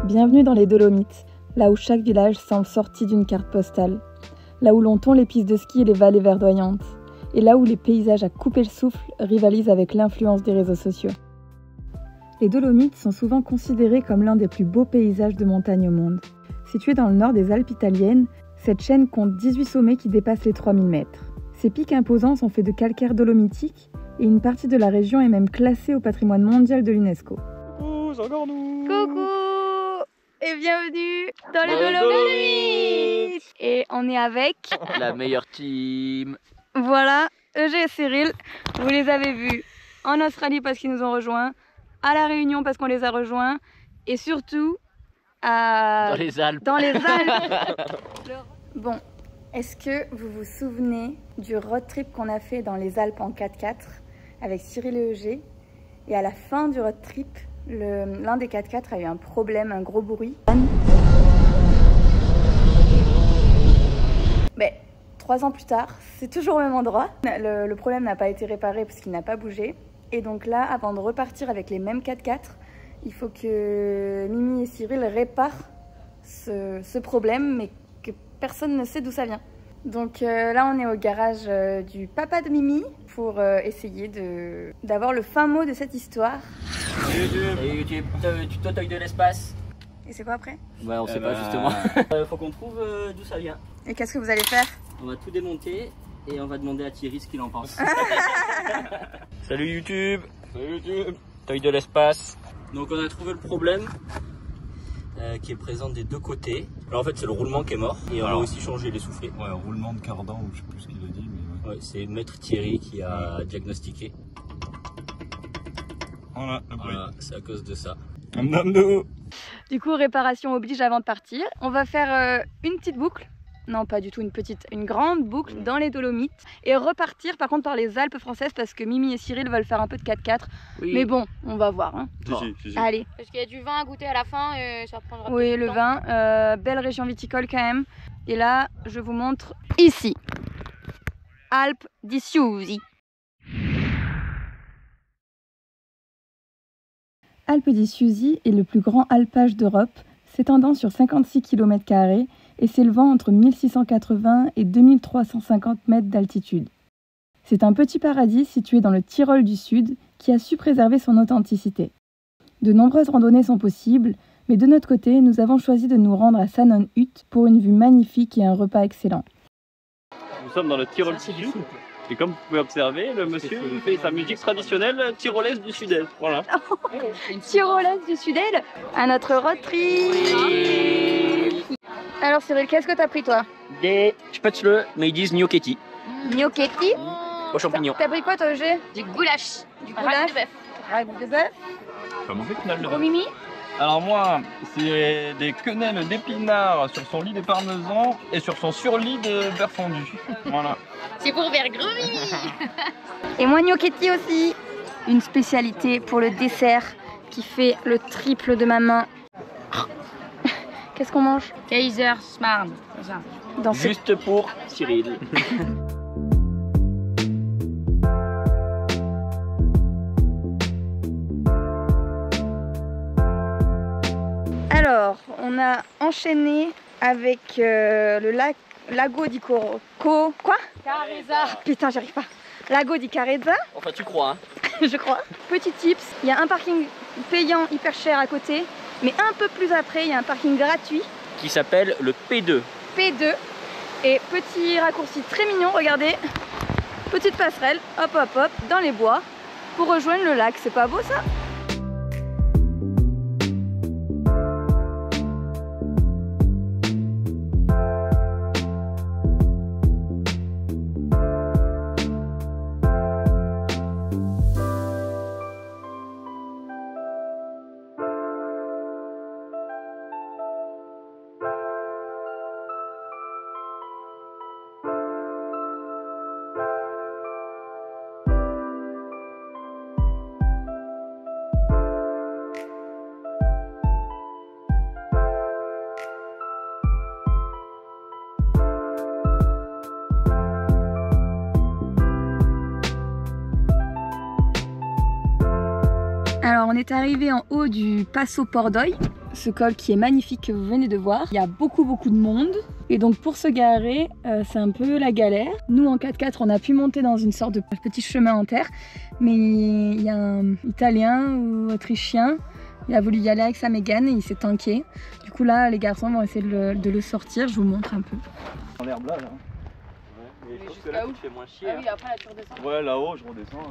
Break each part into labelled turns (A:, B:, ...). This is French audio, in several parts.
A: Bienvenue dans les Dolomites, là où chaque village semble sorti d'une carte postale, là où l'on tond les pistes de ski et les vallées verdoyantes, et là où les paysages à couper le souffle rivalisent avec l'influence des réseaux sociaux. Les Dolomites sont souvent considérées comme l'un des plus beaux paysages de montagne au monde. Située dans le nord des Alpes italiennes, cette chaîne compte 18 sommets qui dépassent les 3000 mètres. Ces pics imposants sont faits de calcaire dolomitique et une partie de la région est même classée au patrimoine mondial de l'UNESCO.
B: Coucou, c'est encore nous.
A: Coucou et bienvenue dans les Dolomites. Et on est avec
B: la meilleure team.
A: Voilà, Eugé et Cyril. Vous les avez vus en Australie parce qu'ils nous ont rejoints, à La Réunion parce qu'on les a rejoints et surtout
B: dans les Alpes.
A: Bon, est-ce que vous vous souvenez du road trip qu'on a fait dans les Alpes en 4x4 avec Cyril et Eugé? Et à la fin du road trip, l'un des 4x4 a eu un problème, un gros bruit. Mais 3 ans plus tard, c'est toujours au même endroit. Le problème n'a pas été réparé parce qu'il n'a pas bougé. Et donc là, avant de repartir avec les mêmes 4x4, il faut que Mimi et Cyril réparent ce problème, mais que personne ne sait d'où ça vient. Donc là, on est au garage du papa de Mimi pour essayer d'avoir le fin mot de cette histoire.
B: Salut YouTube, tuto toy de l'espace.
A: Et c'est quoi après?
B: Ouais, on sait pas justement. Faut qu'on trouve d'où ça vient.
A: Et qu'est-ce que vous allez faire?
B: On va tout démonter et on va demander à Thierry ce qu'il en pense. Salut YouTube. Salut YouTube. Toy de l'espace. Donc on a trouvé le problème qui est présent des deux côtés. Alors en fait c'est le roulement qui est mort et on a aussi changé les soufflets.
C: Ouais, roulement de cardan ou je sais plus ce qu'il a dit. Mais
B: ouais, c'est maître Thierry qui a diagnostiqué.
C: Voilà, le bruit.
B: Voilà, c'est à cause de ça.
A: Du coup, réparation oblige avant de partir. On va faire une petite boucle. Non, pas du tout une grande boucle dans les Dolomites et repartir par contre par les Alpes françaises parce que Mimi et Cyril veulent faire un peu de 4x4. Oui. Mais bon, on va voir. Hein.
C: Si.
A: Allez.
D: Parce qu'il y a du vin à goûter à la fin et ça prendra
A: oui,
D: plus de
A: le
D: temps.
A: vin, belle région viticole quand même. Et là, je vous montre ici. Alpes di Siusi. Alpes di Siusi est le plus grand alpage d'Europe, s'étendant sur 56 km² et s'élevant entre 1680 et 2350 mètres d'altitude. C'est un petit paradis situé dans le Tyrol du Sud qui a su préserver son authenticité. De nombreuses randonnées sont possibles, mais de notre côté, nous avons choisi de nous rendre à Sannenhütte pour une vue magnifique et un repas excellent.
E: Nous sommes dans le Tyrol du Sud. Et comme vous pouvez observer, le monsieur fait sa musique traditionnelle tyrolaise du Sud-Est. Voilà.
A: Tyrolaise du Sud-Est à notre road trip. Alors Cyril, qu'est-ce que t'as pris toi?
B: Des spätzle, mais ils disent gnocchetti.
A: Gnocchetti.
B: Aux champignons.
A: T'as pris quoi toi, Eugé?
D: Du goulash.
A: Du goulash. Ragoût de bœuf.
C: Pas mauvais finalement.
A: Au Mimi?
E: Alors moi, c'est des quenelles d'épinards sur son lit de parmesan et sur son surlit de beurre fondu. Voilà.
D: C'est pour faire gros Mimi.
A: Et moi gnocchetti aussi. Une spécialité pour le dessert qui fait le triple de ma main. Qu'est-ce qu'on mange?
D: Kaiserschmarrn, c'est ça.
A: Dans ce...
B: Juste pour Cyril.
A: Alors, on a enchaîné avec le Lago di Quoi?
D: Carezza.
A: Putain, j'arrive pas. Lago di Carezza,
B: Enfin tu crois hein.
A: je crois. Petit tips, il y a un parking payant hyper cher à côté, mais un peu plus après, il y a un parking gratuit,
B: Qui s'appelle le P2.
A: P2. Et petit raccourci très mignon, regardez. Petite passerelle, hop hop hop, dans les bois, pour rejoindre le lac. C'est pas beau ça? Alors on est arrivé en haut du Passo Pordoi, ce col qui est magnifique que vous venez de voir. Il y a beaucoup de monde et donc pour se garer c'est un peu la galère. Nous en 4x4 on a pu monter dans une sorte de petit chemin en terre, mais il y a un Italien ou Autrichien, il a voulu y aller avec sa Mégane et il s'est tanké. Du coup là les garçons vont essayer de le sortir, je vous montre un peu.
E: Dans l'herbe là.
B: Mais je trouve que là, tu te fais moins chier.
D: Ah oui, après là tu redescends.
E: Ouais, là-haut, je redescends.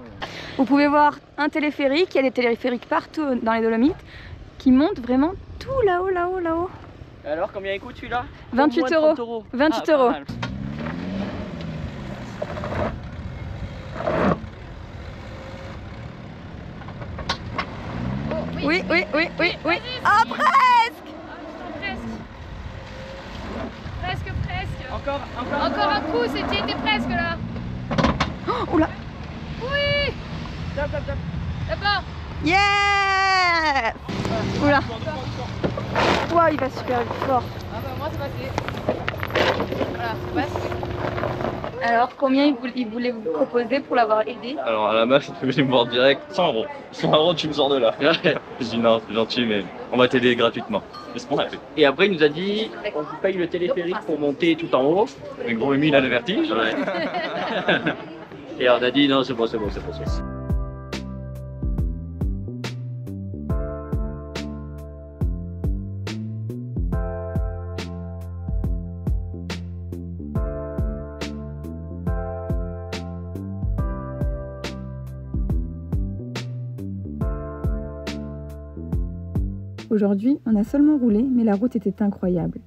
A: Vous pouvez voir un téléphérique, il y a des téléphériques partout dans les Dolomites qui montent vraiment tout là-haut, là-haut, là-haut.
B: Alors, combien il coûte celui-là?
A: 28
B: Moins de 30 euros.
A: 28
B: Ah,
A: euros.
B: pas mal.
A: Oui. Ah, presque.
D: Presque.
B: Encore
D: Encore un coup, c'était presque là.
A: Oh, oula.
D: Oui. D'abord.
A: Yeah. Oula. Wow, il va super fort.
D: Ah bah moi c'est passé. Voilà, c'est passé.
A: Alors, combien il voulait vous proposer pour l'avoir aidé?
E: Alors à la base, je vais me voir direct 100 euros. 100 euros, tu me sors de là. Je dis non, c'est gentil, mais on va t'aider gratuitement. C'est ce qu'on a fait.
B: Et après, il nous a dit on vous paye le téléphérique pour monter tout en haut.
E: Mais gros Émile a le vertige.
B: Ouais. Et on a dit non, c'est bon.
A: Aujourd'hui, on a seulement roulé, mais la route était incroyable.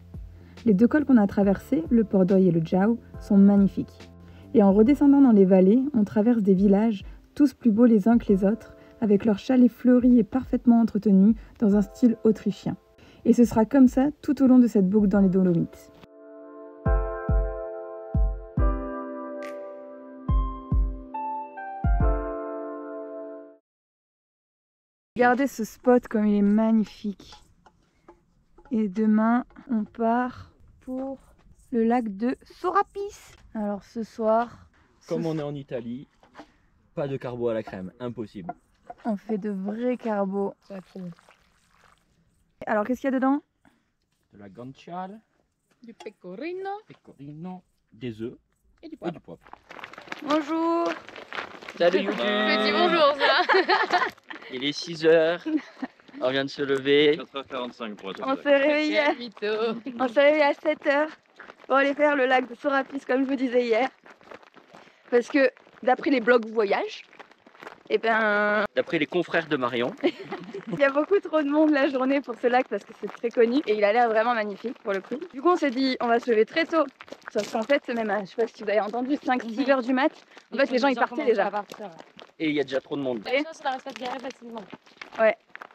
A: Les 2 cols qu'on a traversés, le Pordoi et le Jau, sont magnifiques. Et en redescendant dans les vallées, on traverse des villages, tous plus beaux les uns que les autres, avec leurs chalets fleuris et parfaitement entretenus dans un style autrichien. Et ce sera comme ça tout au long de cette boucle dans les Dolomites. Regardez ce spot comme il est magnifique. Et demain, on part pour le lac de Sorapis. Alors ce soir,
B: Comme on est en Italie, pas de carbo à la crème, impossible.
A: on fait de vrais carbos.
D: Ça va être trop bon.
A: Alors qu'est-ce qu'il y a dedans?
B: De la guanciale,
D: Du pecorino
B: pecorino, des œufs
D: et du
B: et
D: poivre.
B: du poivre.
A: Bonjour.
B: Salut YouTube.
D: Petit bonjour ça.
B: Il est 6h, on vient de se lever.
E: 4h45 pour être
A: On s'est réveillé. On s'est réveillé à 7h pour aller faire le lac de Sorapis comme je vous disais hier. Parce que d'après les blogs voyage, et ben
B: D'après les confrères de Marion,
A: il y a beaucoup trop de monde la journée pour ce lac parce que c'est très connu et il a l'air vraiment magnifique pour le coup. Du coup on s'est dit on va se lever très tôt. Sauf qu'en fait même à, je sais pas si vous avez entendu, 5-6h du mat, en fait les gens ils partaient déjà.
B: et il y a déjà trop de monde.
D: La chance, ça reste pas de garer facilement.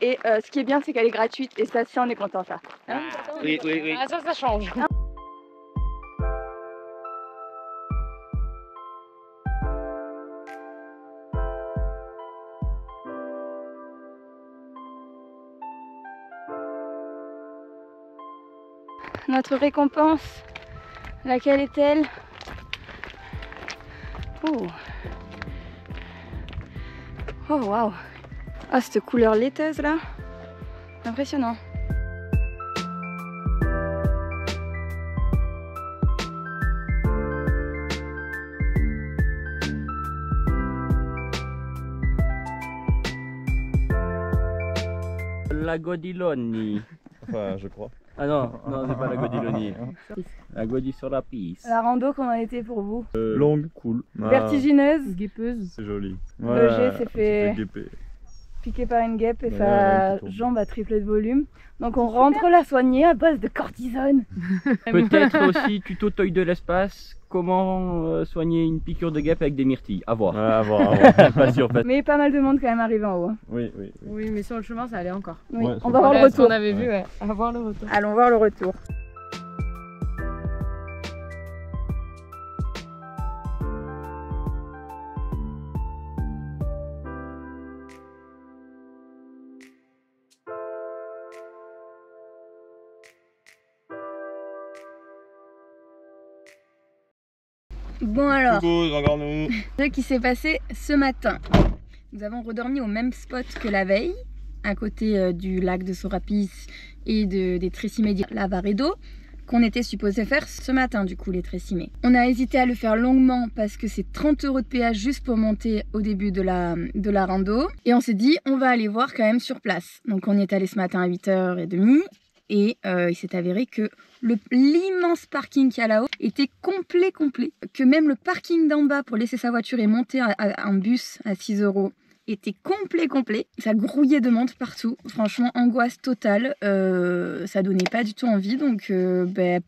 A: Et ce qui est bien c'est qu'elle est gratuite et ça on est content ça. Hein?
B: Oui.
D: Ah ça change.
A: Notre récompense, laquelle est-elle? Oh waouh! Ah cette couleur laiteuse là, impressionnant.
B: Lago di Loni.
E: Enfin, je crois.
B: Ah non, c'est pas Lago di Loni. Lago di Sorapis.
A: La rando comment elle était pour vous?
E: Longue, cool.
A: Vertigineuse.
D: Guépeuse.
E: C'est joli.
A: Le jet s'est fait
E: guéper.
A: piquer par une guêpe et
E: Ouais,
A: sa
E: qui tourne.
A: jambe a triplé de volume. Donc on rentre la soigner à base de cortisone.
B: Peut-être aussi tuto toy de l'espace, comment soigner une piqûre de guêpe avec des myrtilles. À voir.
E: Ouais, à voir.
B: Pas sûr.
A: Mais pas mal de monde quand même arrivé en haut. Hein.
E: Oui.
D: Oui, mais sur le chemin, ça allait encore.
A: Oui.
E: Ouais,
A: On va voir le
D: Voilà ce
A: retour.
D: qu'on avait vu, ouais. À voir le retour.
A: Allons voir le retour. Bon alors,
E: Coucou, encore nous.
A: ce qui s'est passé ce matin. Nous avons redormi au même spot que la veille. à côté du lac de Sorapis et des Tressimé di Lavaredo, qu'on était supposé faire ce matin du coup les Tressimé. On a hésité à le faire longuement parce que c'est 30 € de péage juste pour monter au début de la rando. Et on s'est dit on va aller voir quand même sur place. Donc on y est allé ce matin à 8h30 et il s'est avéré que l'immense parking qu'il y a là-haut était complet. Que même le parking d'en bas pour laisser sa voiture et monter en bus à 6 € était complet. Ça grouillait de monde partout. Franchement, angoisse totale. Ça donnait pas du tout envie. Donc,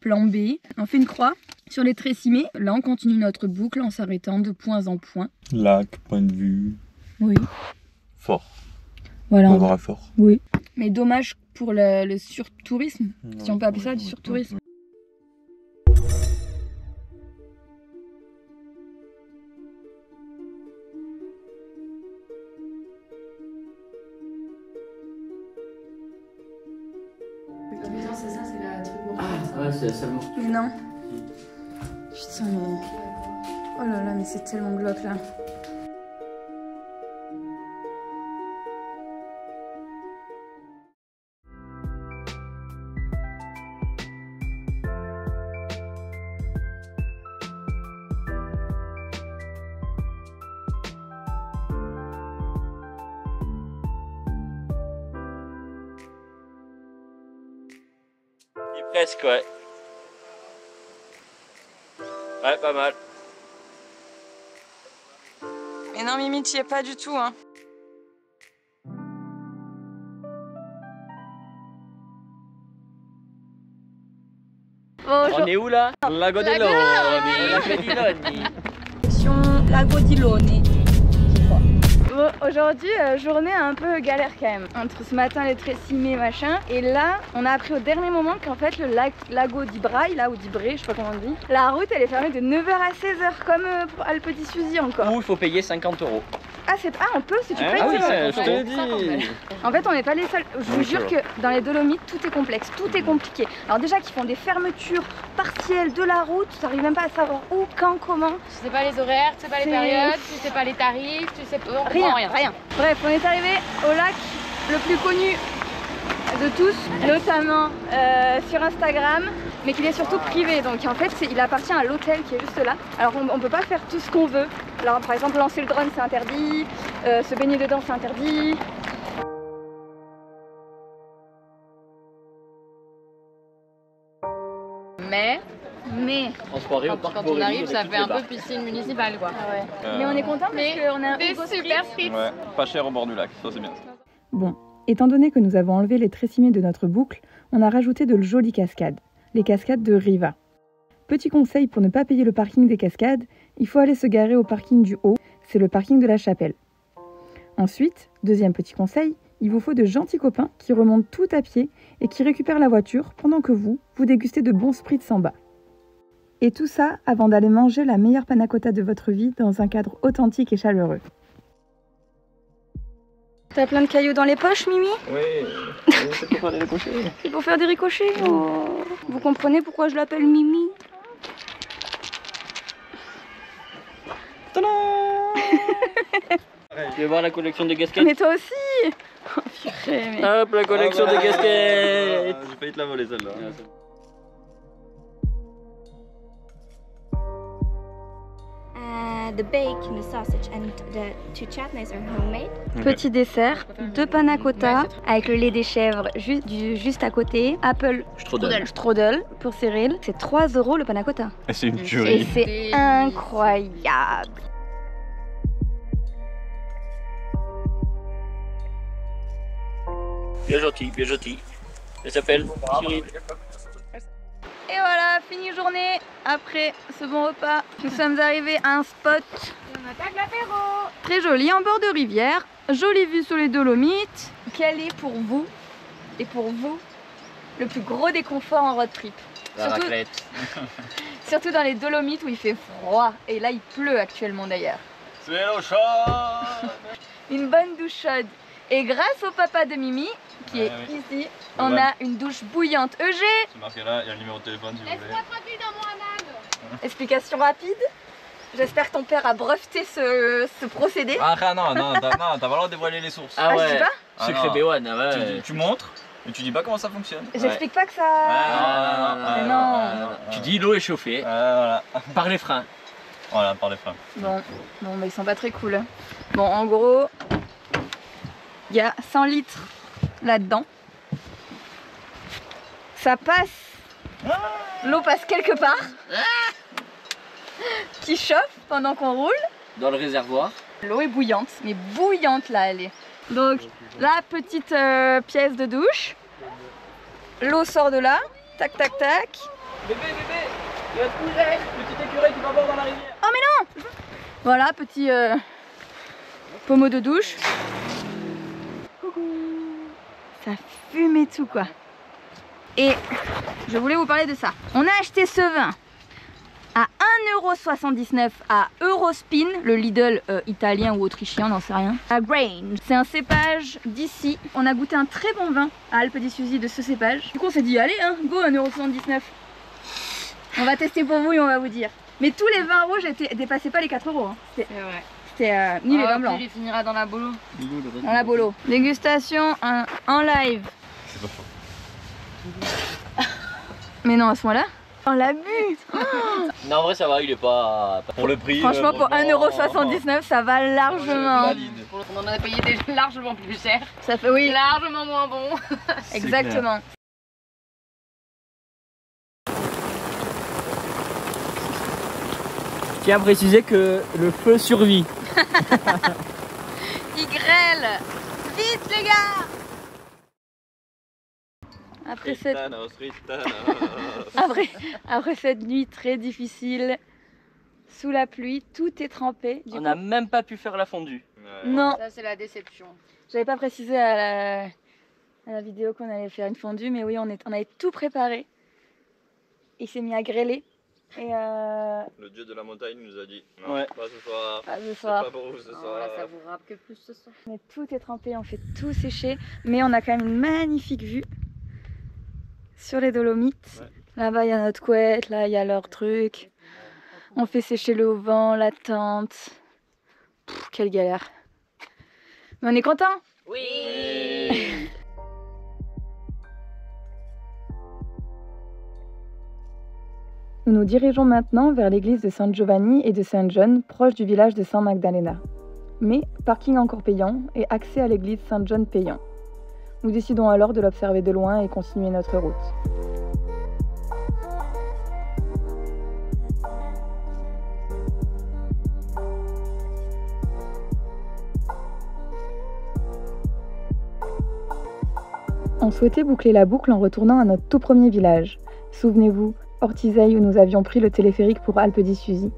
A: plan B. On fait une croix sur les Tressimé. Là, on continue notre boucle en s'arrêtant de point en point.
C: Lac, point de vue.
A: Oui.
C: Fort.
A: Voilà.
C: On va voir fort.
A: Oui. Mais dommage pour le surtourisme. Si on peut appeler ça du surtourisme.
D: Non, c'est ça, c'est la truc morte.
B: Ah ouais, c'est la salle morte.
A: Mais non. Putain, mais... Oh là là, mais c'est tellement glauque là.
B: Presque, ouais. Ouais, pas mal.
A: Mais non, Mimi, t'y es pas du tout, hein. Bonjour.
B: On est où là? Lago di Loni.
A: Lago di Loni. Bon, aujourd'hui, journée un peu galère quand même. Entre ce matin les Tressimé machin, et là, on a appris au dernier moment qu'en fait le lago di Braille, là ou di Bré, je sais pas comment on dit, la route elle est fermée de 9h à 16h comme pour le Petit Suzy encore.
B: Ou il faut payer 50 €.
A: Ah, on peut si tu payes.
B: Ah oui,
A: ça,
B: je te l'ai dit.
A: En fait, on n'est pas les seuls. Je vous jure que dans les Dolomites, tout est complexe, tout est compliqué. Alors déjà qu'ils font des fermetures partielles de la route, tu n'arrives même pas à savoir où, quand, comment.
D: Tu sais pas les horaires, tu sais pas les périodes, tu sais pas les tarifs, tu sais pas
A: Rien. Bref, on est arrivé au lac le plus connu de tous, notamment sur Instagram, mais qu'il est surtout privé. Donc en fait, il appartient à l'hôtel qui est juste là. Alors on peut pas faire tout ce qu'on veut. Alors par exemple, lancer le drone c'est interdit, se baigner dedans c'est interdit.
D: Mais
B: Transporté au parc
D: quand on
B: Borély
D: arrive,
B: avec
D: ça
B: toutes
D: fait
B: les
D: un peu
B: barques.
D: piscine municipale quoi.
A: Ah ouais. Mais on est content parce qu'on a un
D: des
A: Hugo
D: super
A: Street.
D: frites.
E: Ouais, pas cher au bord du lac, ça c'est bien.
A: Bon, étant donné que nous avons enlevé les Tressimé de notre boucle, on a rajouté de jolies cascades, les cascades de Riva. Petit conseil pour ne pas payer le parking des cascades, il faut aller se garer au parking du haut, c'est le parking de la chapelle. Ensuite, deuxième petit conseil, il vous faut de gentils copains qui remontent tout à pied et qui récupèrent la voiture pendant que vous dégustez de bons spritz en bas. Et tout ça avant d'aller manger la meilleure panna cotta de votre vie dans un cadre authentique et chaleureux. T'as plein de cailloux dans les poches, Mimi?
E: Oui, c'est pour faire des ricochets.
A: C'est pour faire des ricochets. Oh. Vous comprenez pourquoi je l'appelle Mimi?
B: Tu veux voir la collection de gasquettes?
A: Mais toi aussi. Oh, purée, mais...
B: Hop, la collection de gasquettes.
E: J'ai failli te la voler celle-là.
F: The bacon, the sausage and the two chutneys are homemade.
A: Petit dessert, 2 panna cotta avec le lait des chèvres juste à côté. Apple strudel pour Cyril. C'est 3 € le panna cotta.
E: Et c'est une
A: Et
E: tuerie.
A: c'est incroyable.
B: Bien gentil. Elle s'appelle Cyril.
A: Et voilà, finie journée après ce bon repas. Nous sommes arrivés à un spot
D: On attaque l'apéro.
A: très joli en bord de rivière. Jolie vue sur les Dolomites. Quel est pour vous et pour vous le plus gros déconfort en road trip?
B: La raclette.
A: Surtout dans les Dolomites où il fait froid. Et là il pleut actuellement d'ailleurs.
E: C'est l'eau chaude.
A: Une bonne douche chaude. Et grâce au papa de Mimi, qui est ici, on a une douche bouillante.
E: C'est marqué là, il y a le numéro de téléphone si vous voulez.
D: Laisse-moi tranquille dans mon hammam.
A: Explication rapide. J'espère que ton père a breveté ce procédé.
E: Ah non, t'as pas le droit de dévoiler les sources.
B: Ah
A: Je
B: ouais,
A: dis pas.
B: secret B1, ah ouais.
E: Tu montres, mais tu dis pas comment ça fonctionne.
A: J'explique pas que ça...
B: non. Tu dis l'eau est chauffée
E: Voilà.
B: par les freins.
E: Voilà, par les freins.
A: Bon, mais ils sont pas très cool. Bon, en gros, il y a 100 litres là-dedans. Ça passe. L'eau passe quelque part. Qui chauffe pendant qu'on roule.
B: Dans le réservoir.
A: L'eau est bouillante, mais bouillante là elle est. Donc la petite pièce de douche. L'eau sort de là. Tac tac tac.
B: Bébé, il va te coucher. Petite écureuil qui va boire dans la rivière.
A: Oh mais non. Voilà, petit pommeau de douche. Coucou. Ça fume et tout quoi. Et je voulais vous parler de ça. On a acheté ce vin à 1,79 € à Eurospin, le Lidl italien ou autrichien, on n'en sait rien. À Grange, c'est un cépage d'ici. On a goûté un très bon vin à Alpes d'Issouzzi de ce cépage. Du coup on s'est dit allez hein, go 1,79 €. On va tester pour vous et on va vous dire. Mais tous les vins rouges dépassaient pas les 4 €. Hein. C'était ni les vins blancs.
D: Il finira dans la bolo.
A: Dans la bolo. Dégustation en live.
E: C'est pas faux.
A: Mais non à ce point-là. On l'a bu.
B: Non, en vrai, ça va, il est pas.
E: Pour le prix.
A: Franchement, pour 1,79 €, ça va largement.
E: Valide.
D: On en a payé déjà largement plus cher.
A: Ça fait oui.
D: Largement moins bon.
A: Exactement.
B: Je tiens à préciser que le feu survit.
A: Il grêle. Vite les gars. Après cette nuit très difficile, sous la pluie, tout est trempé.
B: On n'a même pas pu faire la fondue.
A: Non,
D: Ça c'est la déception.
A: j'avais pas précisé à la vidéo qu'on allait faire une fondue, mais oui, on avait tout préparé. Il s'est mis à grêler. Et
E: Le dieu de la montagne nous a dit non,
B: Ouais.
E: pas ce soir.
A: pas ce
E: C'est
A: soir.
E: pas pour vous ce
D: Oh,
E: soir.
D: là, ça vous rappe que plus ce soir.
A: Mais tout est trempé, on fait tout sécher, mais on a quand même une magnifique vue sur les Dolomites.
E: Ouais.
A: Là-bas, il y a notre couette, là, il y a leur truc. On fait sécher le au vent, la tente. Pff, quelle galère. Mais on est content.
B: Oui.
A: Nous nous dirigeons maintenant vers l'église de San Giovanni et de Saint John, proche du village de San Magdalena. Mais parking encore payant et accès à l'église Saint John payant. Nous décidons alors de l'observer de loin et continuer notre route. On souhaitait boucler la boucle en retournant à notre tout premier village. Souvenez-vous, Ortisei où nous avions pris le téléphérique pour Alpes d'Issouzzi.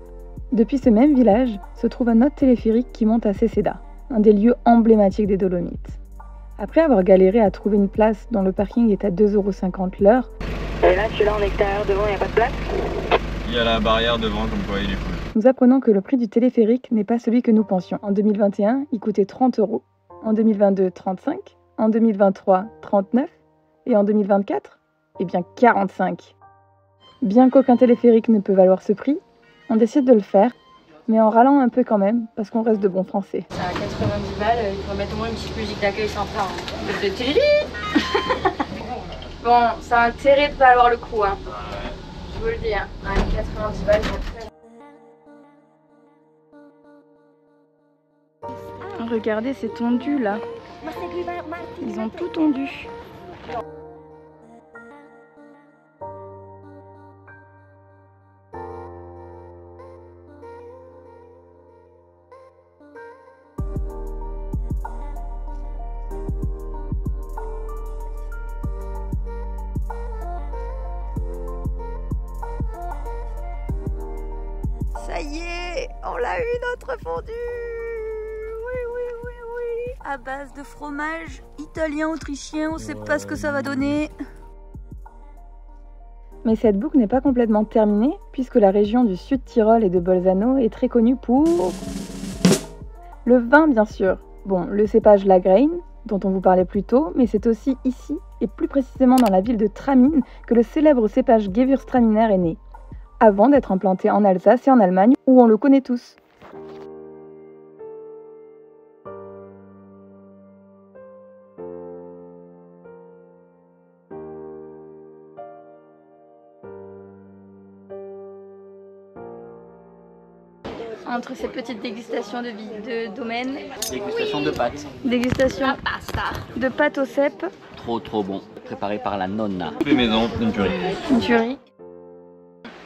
A: Depuis ce même village se trouve un autre téléphérique qui monte à Ceseda, un des lieux emblématiques des Dolomites. Après avoir galéré à trouver une place dont le parking est à 2,50 € l'heure,
G: et là, je suis là en extérieur devant, il n'y a pas de place.
E: Il y a la barrière devant, comme quoi il est cool.
A: nous apprenons que le prix du téléphérique n'est pas celui que nous pensions. En 2021, il coûtait 30 €. En 2022, 35 €. En 2023, 39 €. Et en 2024, eh bien 45 €. Bien qu'aucun téléphérique ne peut valoir ce prix, on décide de le faire, mais en râlant un peu quand même, parce qu'on reste de bons Français.
D: À 90 balles, il faut mettre au moins une petite musique d'accueil sympa.
A: Bon, ça a intérêt de valoir le coup, hein. Je vous le dis, hein. 90 balles. Regardez, c'est tondu là. Ils ont tout tondu. Ça y est, on l'a eu notre fondue. Oui. À base de fromage italien, autrichien, on sait pas ce que ça va donner. Mais cette boucle n'est pas complètement terminée, puisque la région du Sud Tyrol et de Bolzano est très connue pour le vin, bien sûr. Bon, le cépage Lagrein, dont on vous parlait plus tôt, mais c'est aussi ici, et plus précisément dans la ville de Tramine, que le célèbre cépage Gewürztraminer est né. avant d'être implanté en Alsace et en Allemagne, où on le connaît tous. Entre ces petites dégustations de domaine,
B: Dégustation de pâtes.
A: dégustation de pâtes au cèpe,
B: Trop bon. Préparé par la nonna.
E: Les maisons, une tuerie.
A: une tuerie.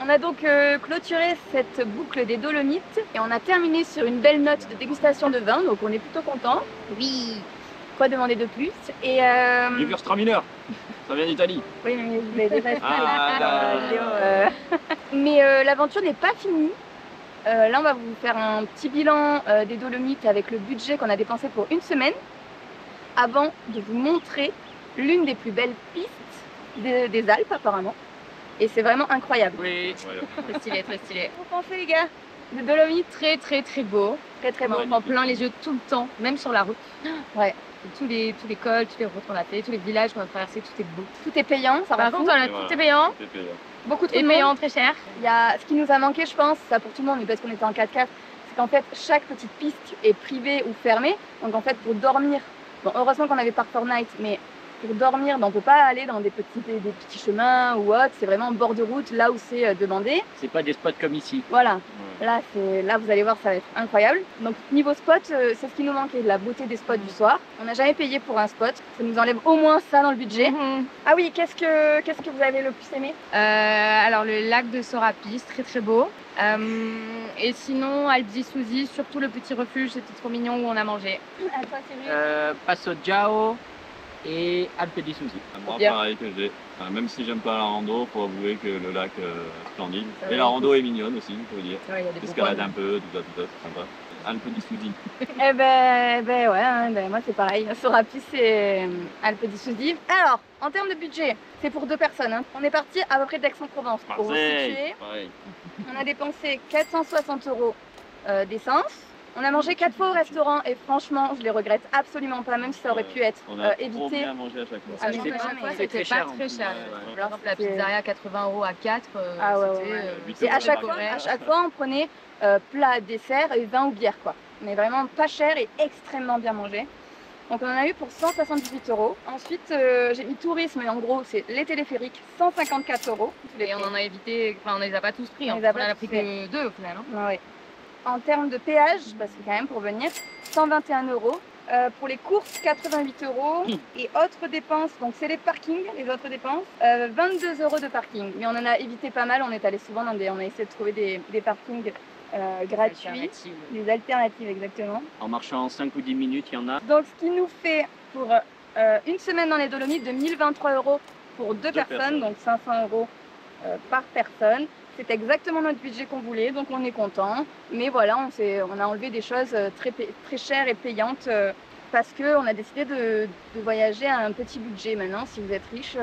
A: On a donc clôturé cette boucle des Dolomites et on a terminé sur une belle note de dégustation de vin, donc on est plutôt content. Oui. Quoi demander de plus? Et
E: Du Gewürztraminer. Ça vient d'Italie.
A: oui, mais je l'ai déjà expliqué
E: Ah,
A: dans la vidéo, Mais l'aventure n'est pas finie. Là, on va vous faire un petit bilan des Dolomites avec le budget qu'on a dépensé pour une semaine, avant de vous montrer l'une des plus belles pistes des Alpes apparemment. Et c'est vraiment incroyable.
D: Oui,
E: Voilà.
D: très stylé, très stylé.
A: Qu'est-ce que vous pensez les gars de Dolomites?
D: Très beau.
A: Très bon.
D: On prend plein les yeux tout le temps, même sur la route.
A: Ouais.
D: Tous les cols, toutes les routes qu'on a fait, tous les villages qu'on a traversés, tout est beau.
A: Tout est payant, ça
D: Par
A: rend
D: contre,
A: fou.
D: voilà, tout est payant.
E: C'est payant.
A: Beaucoup trop
D: Et
A: de monde.
D: payant très cher.
A: Il y a ce qui nous a manqué, je pense, ça pour tout le monde, mais parce qu'on était en 4x4, c'est qu'en fait chaque petite piste est privée ou fermée. Donc en fait pour dormir, bon heureusement qu'on avait Park Fortnite, mais pour dormir, ben, on peut pas aller dans des petits chemins ou autre. C'est vraiment en bord de route, là où c'est demandé.
B: C'est pas des spots comme ici.
A: Voilà. Là vous allez voir, ça va être incroyable. Donc niveau spot, c'est ce qui nous manquait, la beauté des spots du soir. On n'a jamais payé pour un spot, ça nous enlève au moins ça dans le budget. Ah oui, qu'est-ce que vous avez le plus aimé?
D: Alors le lac de Sorapis, très beau. Et sinon, Alpes d'Issouzi, surtout le petit refuge, c'était trop mignon où on a mangé.
A: À toi Cyril.
B: Passo Giao et Alpes d'Issouzi.
E: Moi,
A: Bien.
E: pareil que j'ai. Enfin, même si j'aime pas la rando, faut avouer que le lac est splendide.
A: Ça
E: Et
A: va
E: la
A: être
E: rando est mignonne aussi, faut dire.
A: Ouais, il y a des beaux
E: Escalade
A: points.
E: un peu, tout ça, c'est sympa. Alpes d'Issouzi.
A: Eh ben ouais, hein, ben moi c'est pareil. Sorapis et Alpes d'Issouzi. Alors, en termes de budget, c'est pour 2 personnes. Hein. On est parti à peu près d'Aix-en-Provence. Pour vous situer,
E: Pareil.
A: on a dépensé 460 € d'essence. On a mangé 4 fois au restaurant et franchement, je les regrette absolument pas, même si ça aurait pu être
E: On a trop
A: évité.
E: bien mangé à chaque fois.
A: Ah,
D: À
A: non,
D: chaque
A: mais
D: fois,
A: c'est
D: c'était
B: très
D: pas
B: cher, en
D: très
B: plus.
D: cher.
E: Ouais.
D: Par exemple, la
A: C'est-
D: pizzeria à 80 € à 4.
A: Ah ouais,
D: c'était,
A: ouais.
E: 8
A: Et à
E: euros
A: chaque,
E: de
A: fois,
E: correct.
A: à chaque fois, on prenait plat, dessert et vin ou bière quoi. Mais vraiment pas cher et extrêmement bien mangé. Donc on en a eu pour 178 €. Ensuite, j'ai mis tourisme et en gros c'est les téléphériques, 154 €.
D: Et on en a évité, enfin on les a pas tous pris,
A: On
D: hein.
A: les a
D: On
A: pas
D: en a
A: tous
D: pris que 2 au final. Hein.
A: Ouais. En termes de péage, parce que quand même pour venir, 121 €. Pour les courses, 88 € et autres dépenses, donc c'est les parkings, les autres dépenses, 22 € de parking. Mais on en a évité pas mal, on est allé souvent dans on a essayé de trouver des parkings gratuits,
D: Alternative.
A: des alternatives exactement.
B: En marchant 5 ou 10 minutes, il y en a.
A: Donc ce qui nous fait pour une semaine dans les Dolomites de 1023 € pour 2 personnes, donc 500 € par personne. C'est exactement notre budget qu'on voulait, donc on est content. Mais voilà, on a enlevé des choses très chères et payantes parce qu'on a décidé de voyager à un petit budget. Maintenant, si vous êtes riche,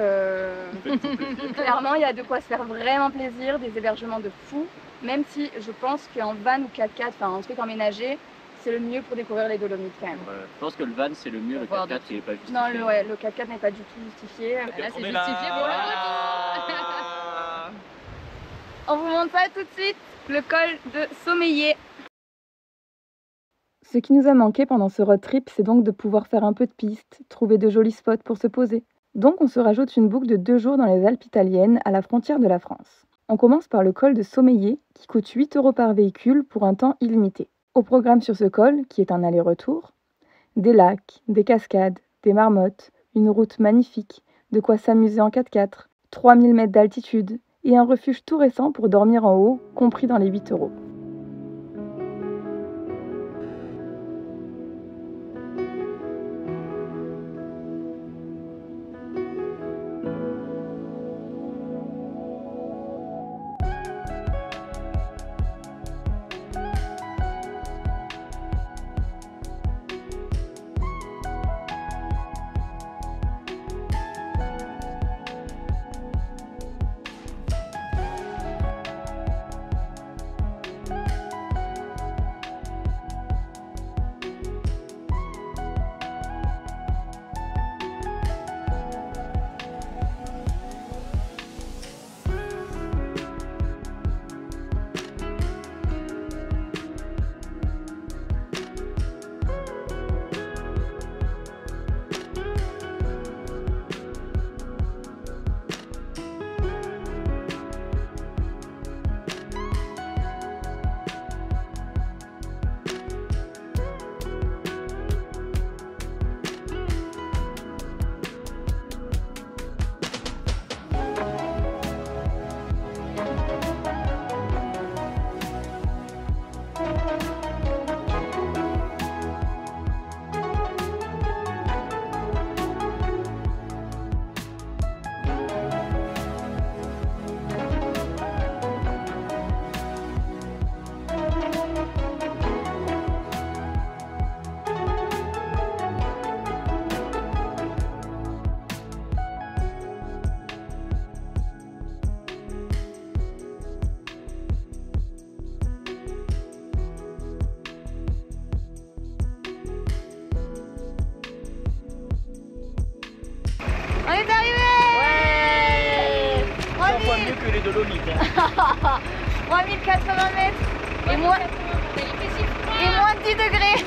A: clairement, il y a de quoi se faire vraiment plaisir, des hébergements de fou. Même si je pense qu'en van ou 4x4, enfin un truc emménagé, c'est le mieux pour découvrir les Dolomites quand même.
B: Je pense que le van c'est le mieux, le
D: Pour voir
B: 4x4 il est pas justifié.
A: Non, le 4x4 n'est pas du tout justifié.
D: Là, c'est
E: On est
D: justifié pour le retour.
A: On vous montre ça tout de suite, le col de Sommeillé. Ce qui nous a manqué pendant ce road trip, c'est donc de pouvoir faire un peu de piste, trouver de jolis spots pour se poser. Donc on se rajoute une boucle de 2 jours dans les Alpes italiennes, à la frontière de la France. On commence par le col de Sommeillé, qui coûte 8 € par véhicule pour un temps illimité. Au programme sur ce col, qui est un aller-retour, des lacs, des cascades, des marmottes, une route magnifique, de quoi s'amuser en 4x4, 3000 mètres d'altitude, et un refuge tout récent pour dormir en haut, compris dans les 8 €.
B: Dolomites.
D: 3080 mètres et moins de 10 degrés.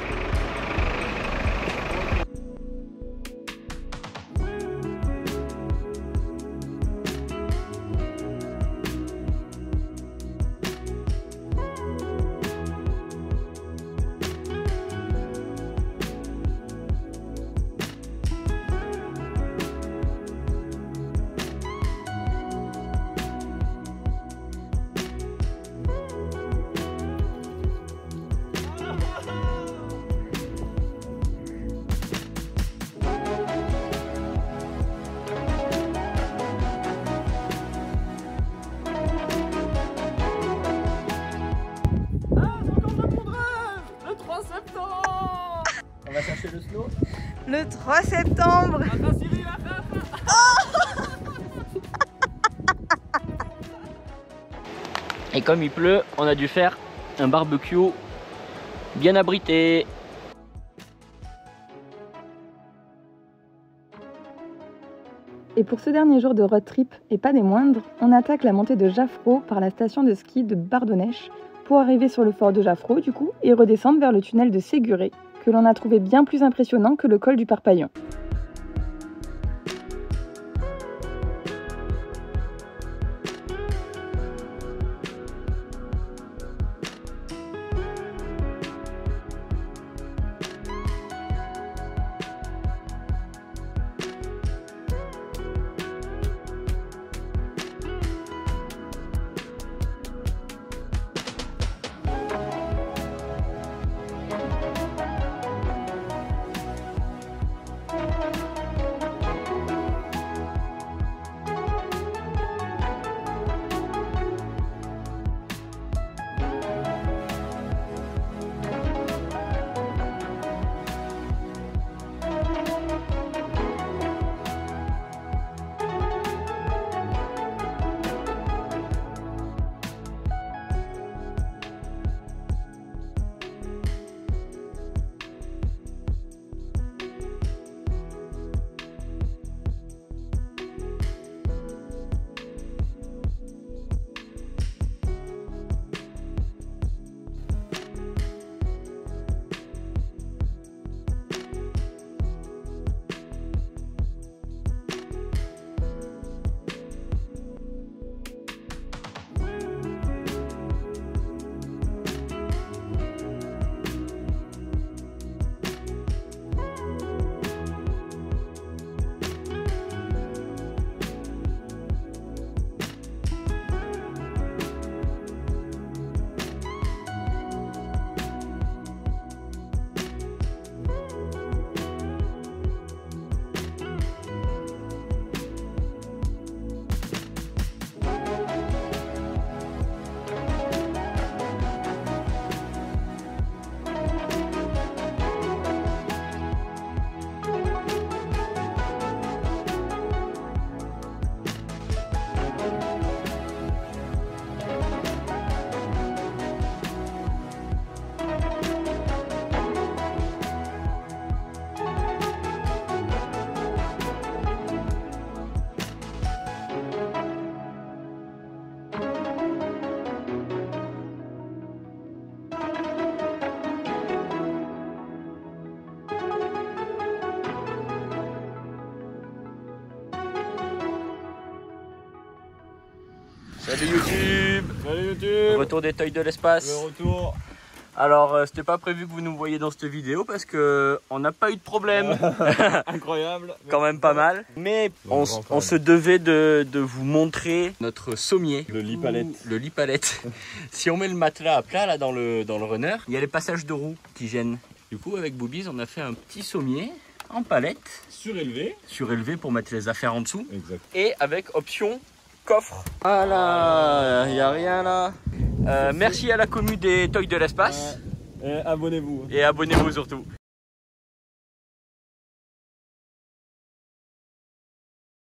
B: On va chercher le snow.
A: Le 3 septembre.
B: Et comme il pleut, on a dû faire un barbecue bien abrité.
A: Et pour ce dernier jour de road trip, et pas des moindres, on attaque la montée de Jaffrau par la station de ski de Bardonnèche pour arriver sur le fort de Jaffrau du coup et redescendre vers le tunnel de Séguré que l'on a trouvé bien plus impressionnant que le col du Parpaillon.
B: Salut YouTube.
E: Salut YouTube.
B: Retour des Toys de l'espace.
E: Le retour.
B: Alors c'était pas prévu que vous nous voyiez dans cette vidéo parce que on n'a pas eu de problème.
E: Incroyable.
B: Quand même pas mal. Mais on se devait de vous montrer notre sommier.
E: Le lit palette.
B: Le lit palette. Si on met le matelas à plat là dans le runner, il y a les passages de roues qui gênent. Du coup avec Boobies on a fait un petit sommier en palette. Surélevé pour mettre les affaires en dessous.
E: Exact.
B: Et avec option coffre. Voilà, il n'y a rien là. Merci à la commu des Toys de l'espace.
E: Et abonnez-vous.
B: Et abonnez-vous surtout.